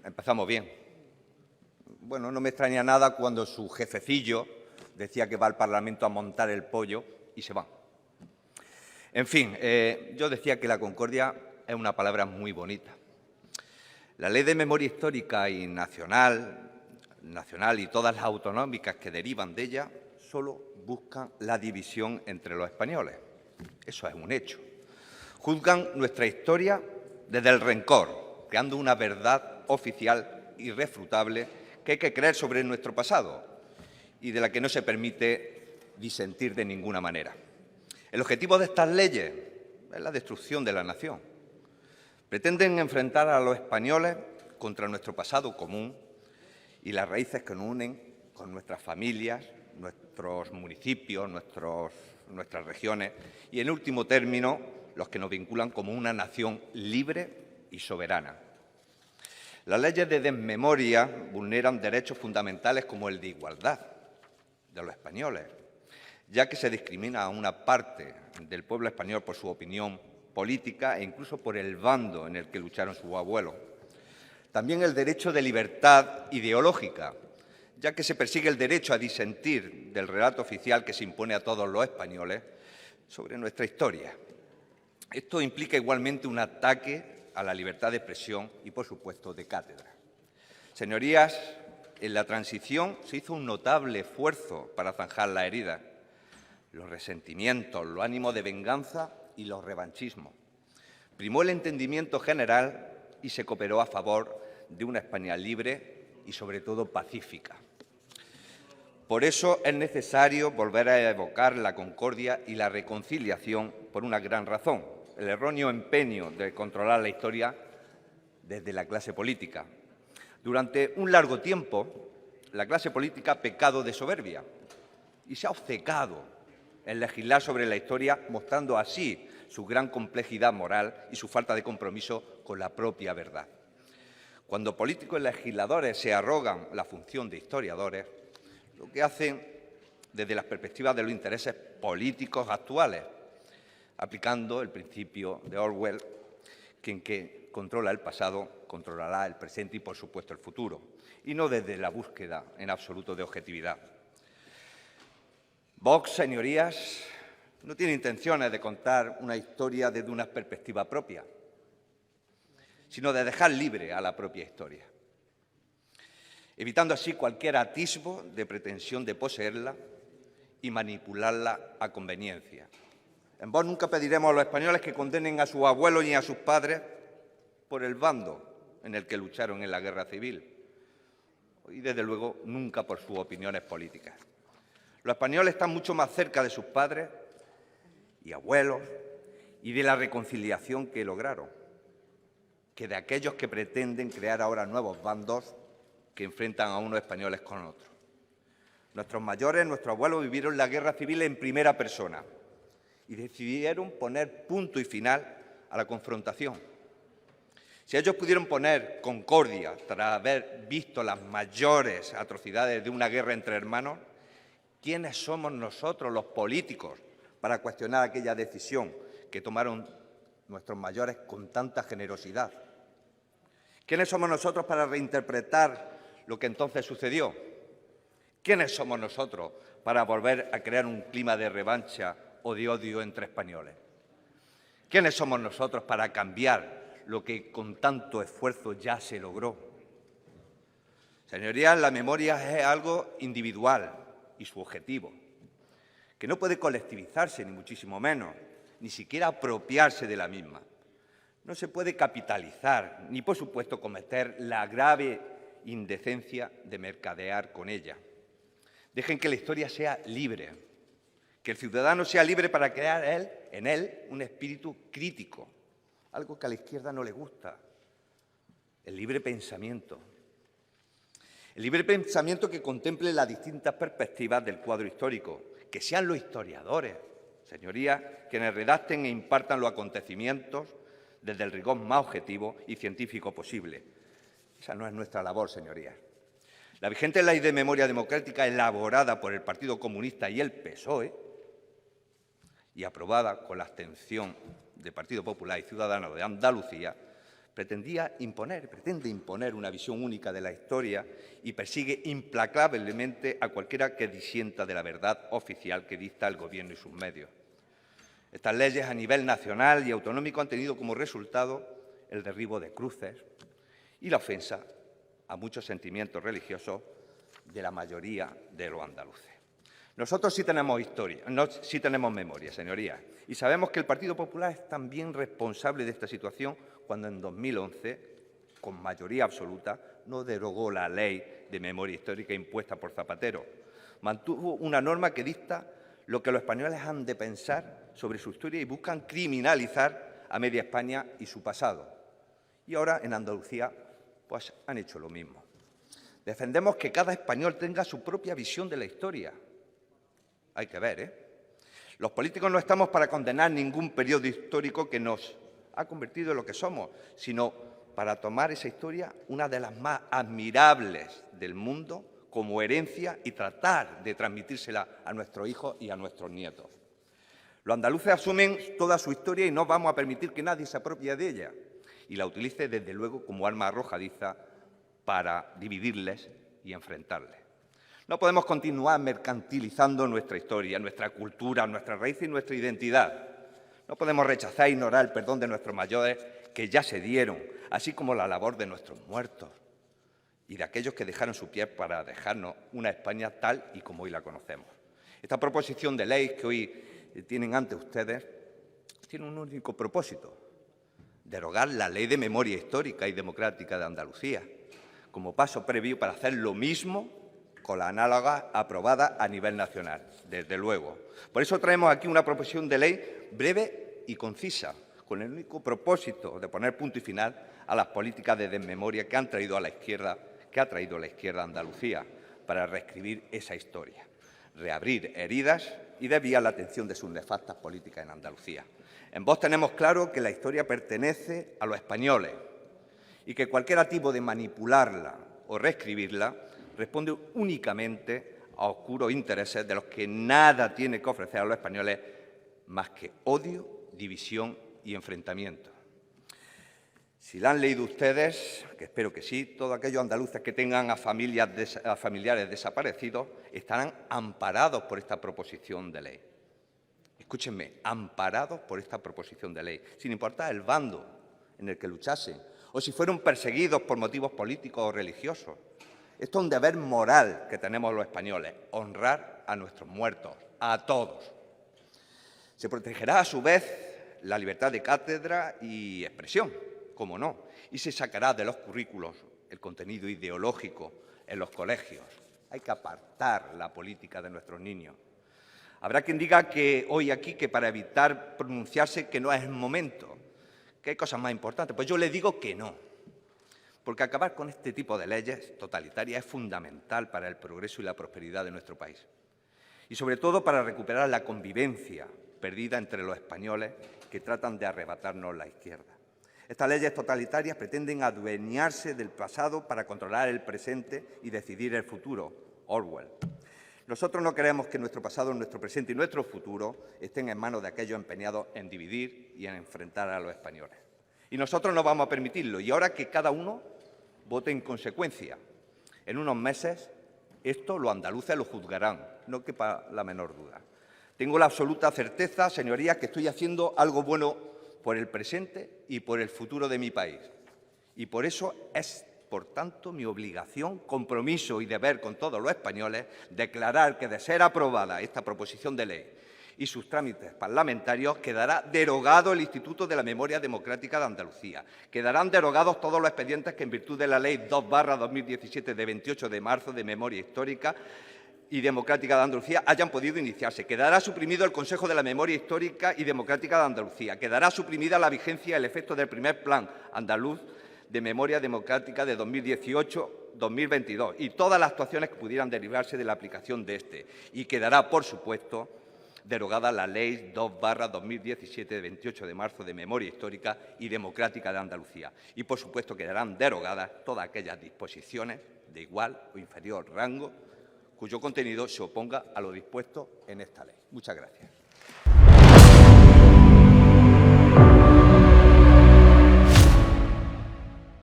Empezamos bien. Bueno, no me extraña nada cuando su jefecillo decía que va al Parlamento a montar el pollo y se va. En fin, yo decía que la concordia es una palabra muy bonita. La Ley de Memoria Histórica y nacional y todas las autonómicas que derivan de ella solo buscan la división entre los españoles. Eso es un hecho. Juzgan nuestra historia desde el rencor, creando una verdad oficial irrefutable que hay que creer sobre nuestro pasado y de la que no se permite disentir de ninguna manera. El objetivo de estas leyes es la destrucción de la nación. Pretenden enfrentar a los españoles contra nuestro pasado común y las raíces que nos unen con nuestras familias, nuestros municipios, nuestras regiones y, en último término, los que nos vinculan como una nación libre y soberana. Las leyes de desmemoria vulneran derechos fundamentales como el de igualdad de los españoles, ya que se discrimina a una parte del pueblo español por su opinión política e incluso por el bando en el que lucharon sus abuelos. También el derecho de libertad ideológica, ya que se persigue el derecho a disentir del relato oficial que se impone a todos los españoles sobre nuestra historia. Esto implica igualmente un ataque a la libertad de expresión y, por supuesto, de cátedra. Señorías, en la transición se hizo un notable esfuerzo para zanjar la herida, los resentimientos, los ánimos de venganza y los revanchismos. Primó el entendimiento general y se cooperó a favor de una España libre y, sobre todo, pacífica. Por eso es necesario volver a evocar la concordia y la reconciliación por una gran razón: el erróneo empeño de controlar la historia desde la clase política. Durante un largo tiempo, la clase política ha pecado de soberbia y se ha obcecado en legislar sobre la historia, mostrando así su gran complejidad moral y su falta de compromiso con la propia verdad. Cuando políticos y legisladores se arrogan la función de historiadores, lo que hacen desde las perspectivas de los intereses políticos actuales, aplicando el principio de Orwell, quien que controla el pasado, controlará el presente y, por supuesto, el futuro, y no desde la búsqueda en absoluto de objetividad. Vox, señorías, no tiene intenciones de contar una historia desde una perspectiva propia, sino de dejar libre a la propia historia, evitando así cualquier atisbo de pretensión de poseerla y manipularla a conveniencia. En Vox nunca pediremos a los españoles que condenen a sus abuelos ni a sus padres por el bando en el que lucharon en la guerra civil y, desde luego, nunca por sus opiniones políticas. Los españoles están mucho más cerca de sus padres y abuelos y de la reconciliación que lograron, que de aquellos que pretenden crear ahora nuevos bandos que enfrentan a unos españoles con otros. Nuestros mayores, nuestros abuelos, vivieron la guerra civil en primera persona y decidieron poner punto y final a la confrontación. Si ellos pudieron poner concordia tras haber visto las mayores atrocidades de una guerra entre hermanos, ¿quiénes somos nosotros, los políticos, para cuestionar aquella decisión que tomaron nuestros mayores con tanta generosidad? ¿Quiénes somos nosotros para reinterpretar lo que entonces sucedió? ¿Quiénes somos nosotros para volver a crear un clima de revancha o de odio entre españoles? ¿Quiénes somos nosotros para cambiar lo que con tanto esfuerzo ya se logró? Señorías, la memoria es algo individual y subjetivo, que no puede colectivizarse, ni muchísimo menos, ni siquiera apropiarse de la misma. No se puede capitalizar, ni, por supuesto, cometer la grave indecencia de mercadear con ella. Dejen que la historia sea libre, que el ciudadano sea libre para crear en él un espíritu crítico, algo que a la izquierda no le gusta: el libre pensamiento. El libre pensamiento que contemple las distintas perspectivas del cuadro histórico, que sean los historiadores, señorías, quienes redacten e impartan los acontecimientos desde el rigor más objetivo y científico posible. Esa no es nuestra labor, señorías. La vigente Ley de Memoria Democrática, elaborada por el Partido Comunista y el PSOE y aprobada con la abstención del Partido Popular y Ciudadanos de Andalucía, pretende imponer una visión única de la historia y persigue implacablemente a cualquiera que disienta de la verdad oficial que dicta el Gobierno y sus medios. Estas leyes a nivel nacional y autonómico han tenido como resultado el derribo de cruces y la ofensa a muchos sentimientos religiosos de la mayoría de los andaluces. Nosotros sí tenemos historia, sí tenemos memoria, señorías, y sabemos que el Partido Popular es también responsable de esta situación cuando en 2011, con mayoría absoluta, no derogó la Ley de Memoria Histórica impuesta por Zapatero. Mantuvo una norma que dicta lo que los españoles han de pensar sobre su historia y buscan criminalizar a media España y su pasado. Y ahora en Andalucía pues han hecho lo mismo. Defendemos que cada español tenga su propia visión de la historia. Hay que ver, ¿eh? Los políticos no estamos para condenar ningún periodo histórico que nos ha convertido en lo que somos, sino para tomar esa historia, una de las más admirables del mundo, como herencia y tratar de transmitírsela a nuestros hijos y a nuestros nietos. Los andaluces asumen toda su historia y no vamos a permitir que nadie se apropie de ella y la utilice, desde luego, como arma arrojadiza para dividirles y enfrentarles. No podemos continuar mercantilizando nuestra historia, nuestra cultura, nuestra raíz y nuestra identidad. No podemos rechazar e ignorar el perdón de nuestros mayores que ya se dieron, así como la labor de nuestros muertos y de aquellos que dejaron su piel para dejarnos una España tal y como hoy la conocemos. Esta proposición de ley que hoy tienen ante ustedes tiene un único propósito: derogar la Ley de Memoria Histórica y Democrática de Andalucía, como paso previo para hacer lo mismo con la análoga aprobada a nivel nacional, desde luego. Por eso traemos aquí una proposición de ley breve y concisa, con el único propósito de poner punto y final a las políticas de desmemoria que ha traído la izquierda a Andalucía, para reescribir esa historia, reabrir heridas y desviar la atención de sus nefastas políticas en Andalucía. En Vox tenemos claro que la historia pertenece a los españoles y que cualquier tipo de manipularla o reescribirla responde únicamente a oscuros intereses de los que nada tiene que ofrecer a los españoles más que odio, división y enfrentamiento. Si la han leído ustedes, que espero que sí, todos aquellos andaluces que tengan a familiares desaparecidos estarán amparados por esta proposición de ley. Escúchenme, amparados por esta proposición de ley, sin importar el bando en el que luchasen o si fueron perseguidos por motivos políticos o religiosos. Esto es un deber moral que tenemos los españoles, honrar a nuestros muertos, a todos. Se protegerá, a su vez, la libertad de cátedra y expresión, cómo no, y se sacará de los currículos el contenido ideológico en los colegios. Hay que apartar la política de nuestros niños. Habrá quien diga que hoy aquí que para evitar pronunciarse que no es el momento, que hay cosas más importantes. Pues yo le digo que no, porque acabar con este tipo de leyes totalitarias es fundamental para el progreso y la prosperidad de nuestro país. Y sobre todo para recuperar la convivencia perdida entre los españoles que tratan de arrebatarnos la izquierda. Estas leyes totalitarias pretenden adueñarse del pasado para controlar el presente y decidir el futuro. Orwell. Nosotros no queremos que nuestro pasado, nuestro presente y nuestro futuro estén en manos de aquellos empeñados en dividir y en enfrentar a los españoles. Y nosotros no vamos a permitirlo. Y ahora que cada uno vote en consecuencia. En unos meses esto los andaluces lo juzgarán, no quepa la menor duda. Tengo la absoluta certeza, señorías, que estoy haciendo algo bueno por el presente y por el futuro de mi país. Y por eso es, por tanto, mi obligación, compromiso y deber con todos los españoles declarar que, de ser aprobada esta proposición de ley y sus trámites parlamentarios, quedará derogado el Instituto de la Memoria Democrática de Andalucía. Quedarán derogados todos los expedientes que, en virtud de la Ley 2/2017 de 28 de marzo de Memoria Histórica y Democrática de Andalucía, hayan podido iniciarse. Quedará suprimido el Consejo de la Memoria Histórica y Democrática de Andalucía. Quedará suprimida la vigencia y el efecto del primer Plan Andaluz de Memoria Democrática de 2018-2022 y todas las actuaciones que pudieran derivarse de la aplicación de este. Y quedará, por supuesto, derogada la Ley 2/2017 de 28 de marzo de Memoria Histórica y Democrática de Andalucía. Y, por supuesto, quedarán derogadas todas aquellas disposiciones de igual o inferior rango cuyo contenido se oponga a lo dispuesto en esta ley. Muchas gracias.